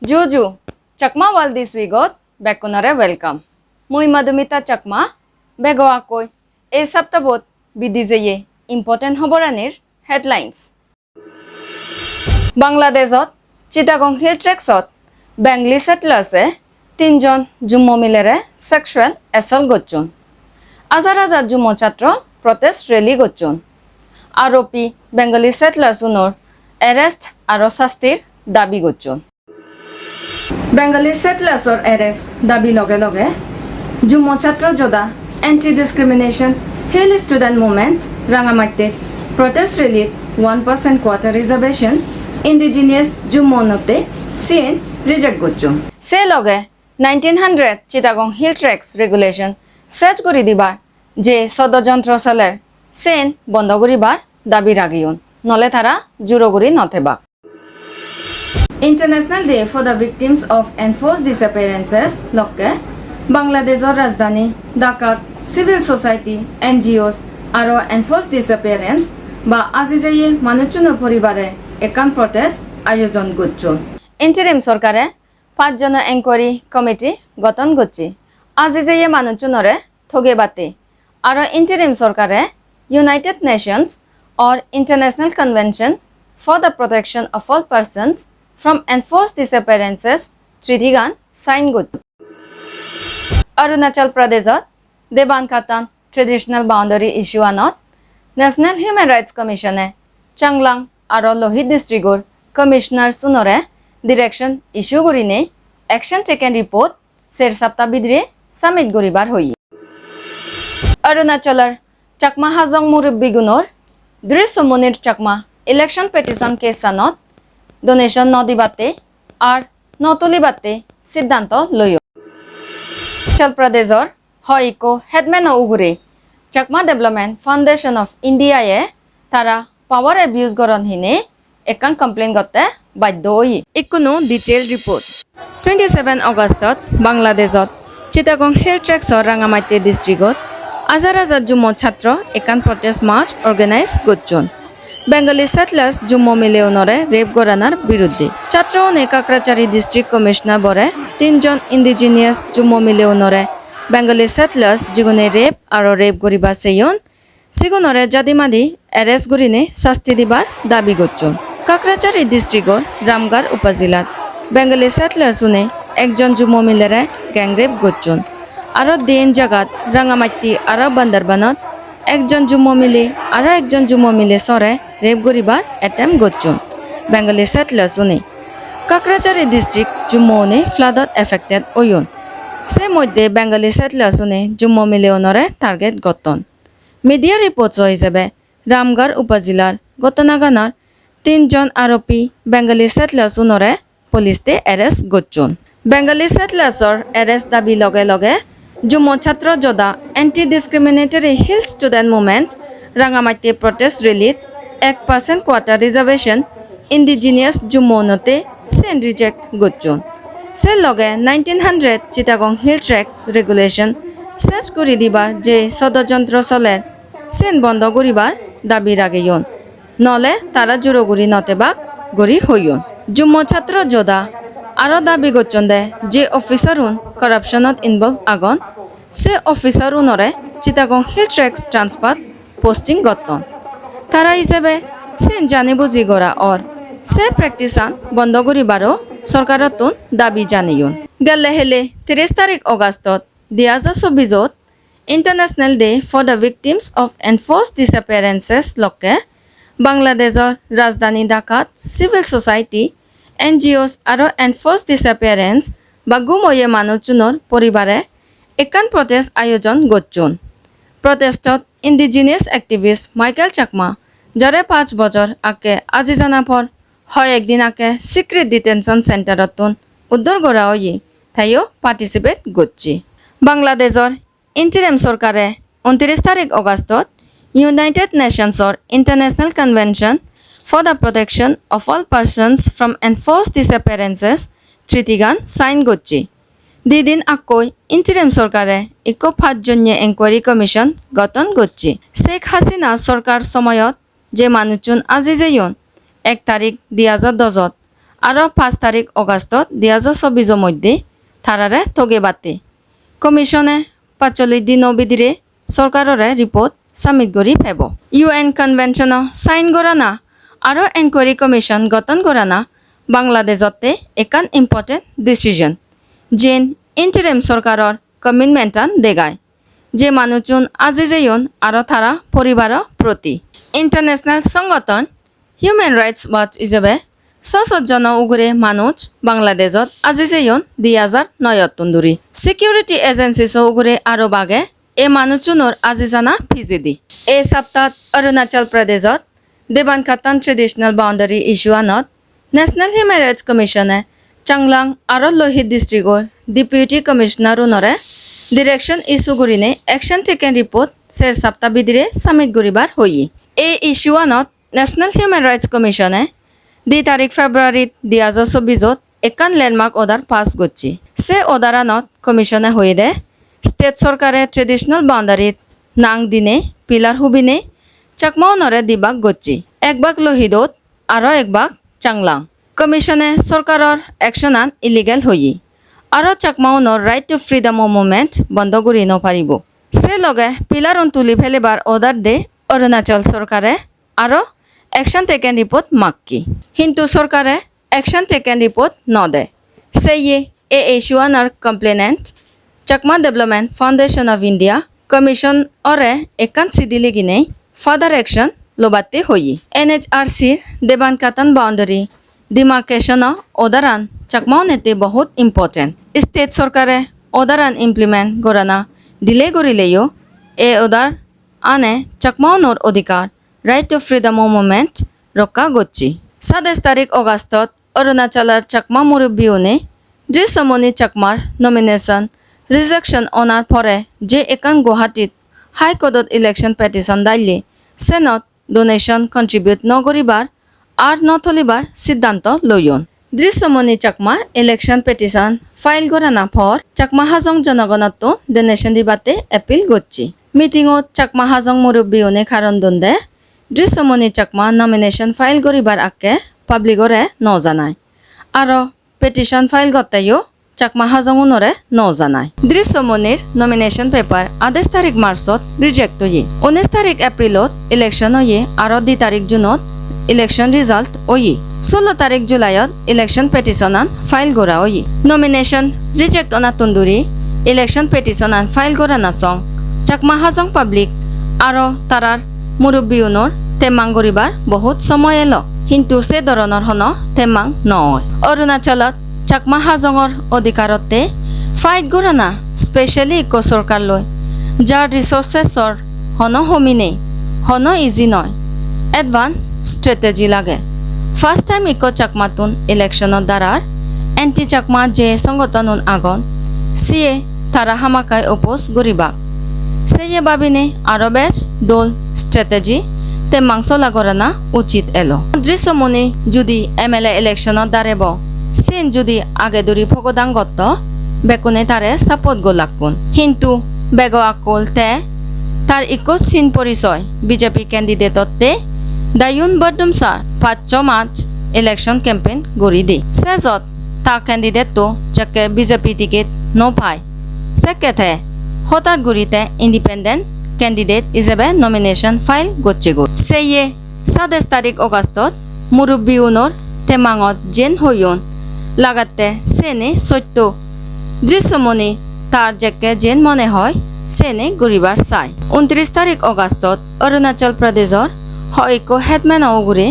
Juju, Chakma World this week got Bekonare welcome. Mui Madhumita Chakma, Begoakoi, A Saptabot, Bidizeye, Important Hoboranir, Headlines. Bangladeshot, Chittagong Hill Treksot, Bengali settlers, Tinjon, Jummo Milere, Sexual Assault Gochun. Azar Jummo Chatra, Protest Rally Gochun. ROP, Bengali settlers unor, Arrest Arosastir, Dabi Gochun. Bengali settlers or arrest dabi loge Jummo Chatra Joda Anti-Discrimination Hill Student Movement Rangamate Protest Relief 1% Quota Reservation Indigenous Jummo Note Sin Reject Gochum Se loge 1900 Chittagong Hill Tracks Regulation Search Guri Dibar Je Sodojontro Saler Sen Bondoguri Bar Dabi Ragion Nole Thara Juroguri Notebak International Day for the Victims of Enforced Disappearances Lokke Bangladeshor Rajdhani Dhaka Civil Society NGOs Aro Enforced Disappearance Ba Azizeye Manuchuno Poribare Ekan Protest Ayojon Gochun Interim Sorkare 5 jona Inquiry Committee Goton Gochi Azizeye Manuchunore Thogebate Aro Interim Sorkare United Nations or International Convention for the Protection of All Persons from Enforced Disappearances Tritigan Sign Good. Arunachal Pradesh Debankatan Traditional Boundary Issue Anot National Human Rights Commission Changlang Aro Lohit District Commissioner Sunore Direction Issue Gurine Action Taken Report Ser Sapta Bidre Summit Guribar Hoi. Arunachalar Chakma Hazong Murubbigunor Drisomunir Chakma Election Petition Case Anot Donation নদিবাতে আর নতলিবাতে সিদ্ধান্ত লইও অরুণাচল প্রদেশৰ হয়কো headman উগুৰে Chakma development foundation of India তারা power abuse গরন হিনে একান complain গতে বাধ্য হই ইকুনো ডিটেইল রিপোর্ট 27 আগষ্টত বাংলাদেশত চিটাগং হিল ট্ৰেক্সৰ ৰাঙামাটি ডিস্ট্ৰিক্টত হাজাৰ যুৱ ছাত্ৰ একান প্ৰটেষ্ট মাৰ্চ অৰ্গানাইজ গছন Bengali settlers Jummo Mileonore rape goranar birudde. Chatraone Kakrachari District Commissioner Bore 3 jon indigenous Jummo Mileonore Bengali settlers jigune rape aro rape goriba seyon sigonore jadimadi arrest gorine shasti dibar dabi gochon. Kakrachari District Ramgarh Upazilat Bengali settlers une ekjon Jummo Milere gang rape gochon. Aro den jagat Rangamati aro Bandarbanot একজন জুম্মো মিলে আর একজন জুম্মো মিলে সরে rape গরিবার attempt গচ্ছন Bengali সেটলার্স উনি কাকরাচারি district জুম্মো উনি ফ্লাডত affected won সে মধ্যে Bengali সেটলার্স উনি জুম্মো মিলে ওনরে টার্গেট গতন মিডিয়া রিপোর্টস হিসেবে রামগড় উপজেলার গতনাগানার 3 জন আরোপী বেঙ্গলি সেটলার্স উনরে পুলিশে অ্যারেস্ট গচ্ছন বেঙ্গলি সেটলার্সর অ্যারেস্ট দাবি লগে লগে Jummo Chatra Joda Anti-Discriminatory Hill Student Movement Rangamati Protest Relief 1% Quota Reservation Indigenous Jummo Note Sen Reject Gochun Se loge 1900 Chittagong Hill Tracks Regulation Search Kuri Diba Je Sodojontro Soler Sen Bondo Guribar Dabi Rageyon Nole Tara Juroguri Notebak Guri Hoyon Jummo Chatra Joda Aro dabi gochonde je officerun corruptionot involved agon se officerunore Chittagong Hill Tracks transfer posting gotton tara hisebe sen jani buji gora or se practicean bondo goribaro sorkarotun dabi janiyon gelle hele 30 tarik augustot 2024 International Day for the Victims of Enforced Disappearances lokke Bangladeshor Rajdhani Dhakat Civil Society NGOs aro Enforced Disappearance বা গুময়ে মানুচুনৰ পৰিবাৰে একান protest আয়োজন গচ্ছন প্ৰটেষ্টত indigenous activist Michael Chakma যাৰে 5 বছৰ আকে আজি জানাফৰ হয় একদিন আকে secret detention সেন্টারতন উদ্ধার করা হই তাইও পার্টিসিপেট গচ্ছি বাংলাদেশৰ ইন্টারিম সরকারে 29 তারিখ আগস্টত ইউনাইটেড নেশনসৰ international convention for the protection of all persons from enforced disappearances Tritigan sign gochi. Didin akkoi interim sorkare ikko 5 jonye inquiry commission goton gochi. Sheikh Hasina sorkar somoyot je manuchun azizeyon 1 tarik 2010 আরও 5 তারিখ অগাষ্টত 2024 মধ্যে থারারে থগে বাতে কমিশনে 45 দিন বিধিরে সরকাররে report submit করি Feb UN convention sign করা না আরও এনকোয়ারি কমিশন গঠন করা না বাংলাদেশতে একান ইম্পর্টেন্ট ডিসিশন যেন ইন্টারিম সরকারর কমিটমেন্টান দেগায় যে মানুষজন আজি যেয়ন আরও তারা পরিবার প্রতি ইন্টারন্যাশনাল সংগঠন হিউম্যান রাইটস ওয়াচ হিসেবে 600 জন উগুরে মানুষ বাংলাদেশত আজি যেয়ন 2009 তুন্দুরি সিকিউরিটি এজেন্সিস উগুরে আরও বাগে এ মানুষজনের আজি জানা ফিজিদি এই সপ্তাহ অরুণাচল প্রদেশত দেবানকাতান ট্রেডিশনাল বাউন্ডারি ইস্যু আনত ন্যাশনাল হিউম্যান রাইটস কমিশনে চাংলাং আর লোহিত ডিস্ট্রিক্টর ডেপুটি কমিশনার উনরে ডিরেকশন ইস্যু গুরিনে অ্যাকশন টেকেন রিপোর্ট শের সপ্তাহ বিধিরে সাবমিট করিবার হই এই ইস্যু আনত ন্যাশনাল হিউম্যান রাইটস কমিশনে 2 তারিখ ফেব্রুয়ারি 2024 একান ল্যান্ডমার্ক অর্ডার পাস করছি সে অর্ডার আনত কমিশনে হয়ে দে স্টেট সরকারে ট্রেডিশনাল বাউন্ডারিত নাং দিনে পিলার হুবিনে চাকমাউনরে দিবাক গচ্ছি এক বাক লোহিদত আরও এক বাক চাংলাং কমিশনে সরকারর অ্যাকশন আন ইলিগেল হই আরও চাকমাউনর right to freedom of movement বন্ধ করি নপারিব সে লগে পিলারন তুলি ফেলিবার অর্ডার দে অরুণাচল সরকারে আরও অ্যাকশন টেকেন রিপোর্ট মাক্কি কিন্তু সরকারে অ্যাকশন টেকেন রিপোর্ট ন দে সেই এ ইস্যুয়ানার complainant Chakma development foundation of India commission অরে একান সিদিলে গিনে ফাদার অ্যাকশন লোবাতে হই NHRCর দেবানকাতান বাউন্ডারি ডিমার্কেশন অর্ডারান চাকমাও নেতে বহুত ইম্পর্টেন্ট স্টেট সরকারে অর্ডারান ইমপ্লিমেন্ট গড়ানা দিলে গড়িলেও এ অর্ডার আনে চাকমাউনর অধিকার right to freedom of movement রক্ষা গচ্ছি 27 তারিখ অগাষ্টত অরুণাচলের চাকমা মুরব্বীউনে দৃশ্যমণি চাকমার নমিনেশন রিজেকশন অনার পরে যে একান গুৱাহাটীত হাইকোর্টত ইলেকশন পেটিশন দাইলে সেনত ডোনেশন কন্ট্রিবিউট নকরিবার আর নথলিবার সিদ্ধান্ত লইন দৃশ্যমণি চাকমা ইলেকশন পেটিশন ফাইল করা না পর চাকমা হাজং জনগণত ডোনেশন দিবাতে এপিল করছি মিটিংত চাকমা হাজং মুরব্বীউনে কারণ দন্দে দৃশ্যমণি চাকমা নমিনেশন ফাইল করিবার আগে পাব্লিকরে নজানায় আর পেটিশন ফাইল করতেও চাকমা হাজংনরে নজানায় দৃশ্যমণির নমিনেশন পেপার 28 তারিখ মার্চত রিজেক্ট হয়ে 19 তারিখ এপ্রিলত ইলেকশন হয়ে আর 2 তারিখ জুনত ইলেকশন রিজাল্ট হয়ে 16 তারিখ জুলাইত ইলেকশন পেটিশন আন ফাইল করা হয়ে নমিনেশন রিজেক্ট অনা তুন্দুরি ইলেকশন পেটিশন আন ফাইল করা না সং চাকমা হাজং পাবলিক আর তারার মুরব্বীউনর তেমাং করিবার বহুত সময় এলো কিন্তু সে ধরনের হন তেমাং নয় অরুণাচলত চাকমা হাজংর অধিকারতে ফাইট করা না স্পেশালি ইকো সরকার লয় যার রিসোর্সেসর হন হমিনে হন ইজি নয় এডভান্স স্ট্র্যাটেজি লাগে ফার্স্ট টাইম ইকো চাকমাতুন ইলেকশনের দ্বারার এন্টি চাকমা যে সংগঠন আগন সিয়ে তারা হামাকায় অপোজ গরিবা সেই বাবিনে আরো বেশ দোল স্ট্র্যাটেজি তে মাংস লাগরানা উচিত এলো দৃশ্যমণি যদি MLA ইলেকশনত দাঁড়েব সেন যদি আগে দূরি ফকদাং গত বেকুনে তারে সাপোর্ট গোলাকুন কিন্তু বেগ আকল তে তার ইকো চিন পরিচয় বিজেপি ক্যান্ডিডেটতে দায়ুন বর্ডুমসা 5 মার্চ ইলেকশন ক্যাম্পেইন গড়ি দি সেজত তা ক্যান্ডিডেট তো যাকে বিজেপি টিকেট নপায় সেকেথে হঠাৎ গুড়িতে ইন্ডিপেন্ডেন্ট ক্যান্ডিডেট হিসেবে নমিনেশন ফাইল গচ্ছে গো সেইয়ে 27 তারিখ অগাষ্টত মুরব্বীউনর তেমাঙত জেন হইয়ন লাগাতে সেনে সত্য দৃশ্যমণি তার যাকে জেন মনে হয় সেনে গরিবার চাই 29 তারিখ অগাষ্টত অরুণাচল প্রদেশর হয়কো হেডম্যান অগুরে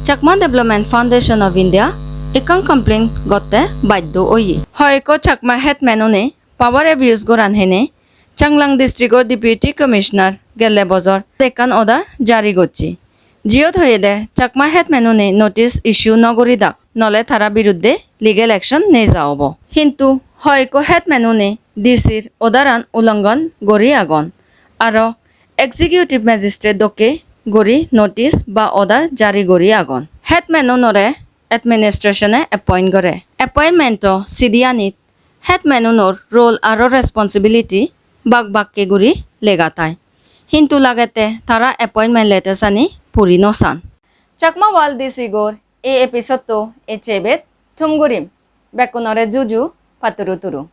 Chakma development foundation of India একাং কমপ্লেন গতে বাধ্য ওই হয়কো চাকমা হেডম্যাননে পাওয়ার অ্যাবিউজ গরান হেনে চাংলাং ডিস্ট্রিক্টর ডেপুটি কমিশনার গেলে বজর একান অর্ডার জারি করছি জিয়ত হয়ে দে চাকমা হেডম্যাননে নোটিস ইস্যু নগরি দাক নলে তারা বিরুদ্ধে লিগেল অ্যাকশন নে যাওব কিন্তু হয়কো হেডম্যাননে ডিসির অর্ডারান উল্লঙ্ঘন গড়ি আগন আর এক্সিকিউটিভ ম্যাজিস্ট্রেট দকে গড়ি নোটিস বা অর্ডার জারি গড়ি আগন হেডম্যানরে এডমিনিস্ট্রেশনে এপয়েন্ট করে এপয়েন্টমেন্ট সিডিয়ানিত হেডম্যানর রোল আর রেসপন্সিবিলিটি বাক বাক্যে গুড়ি লেগাতায় কিন্তু লাগেতে তারা এপয়েন্টমেন্ট লেটার সানি পুরি নসান চাকমা ওয়াল দিসিগোর এই এপিসোড তো এ চেবেত থুমগুৰিম বেকুনৰে জুজু পাতুৰু তুৰু